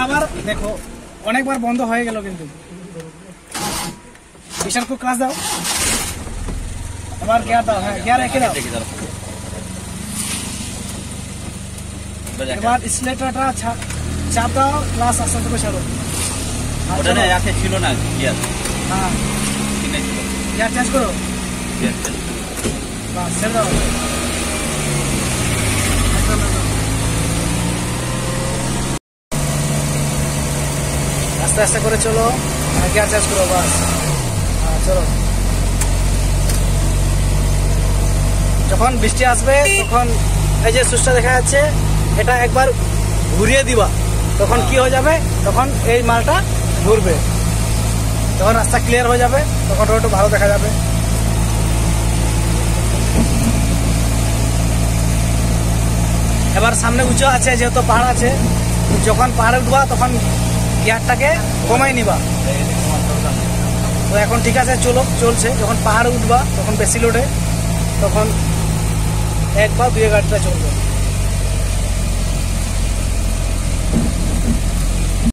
আবার দেখো অনেকবার বন্ধ হয়ে গেল কিন্তু প্রেসার কুক ক্লাস দাও এবার গিয়ার দাও হ্যাঁ গিয়ার রেখে দাও এবার স্লেটারটা চাপ দাও ক্লাস আস্তে আস্তে ছাড়ো ওটা না একে ছিল না গিয়ার হ্যাঁ কিনে ছিল গিয়ার চেঞ্জ করো গিয়ার চেঞ্জ বাস ছেড়ে দাও আস্তে আস্তে করে চলো গিয়ার চেঞ্জ করো বাস হ্যাঁ চলো যখন বৃষ্টি আসবে তখন এই যে সুইচটা দেখা যাচ্ছে এটা একবার ঘুরিয়ে দিবা তখন কি হয়ে যাবে তখন এই মালটা ঘুরবে তখন রাস্তা ক্লিয়ার হয়ে যাবে তখন রোডটা ভালো দেখা যাবে এবার সামনে উঁচু আছে যেহেতু পাহাড় আছে যখন পাহাড়ে উঠবা তখন গিয়ারটাকে কমাই নিবা তো এখন ঠিক আছে চলছে যখন পাহাড়ে উঠবা তখন বেশি লোডে তখন এক বা দুই গাড়িটা চলবে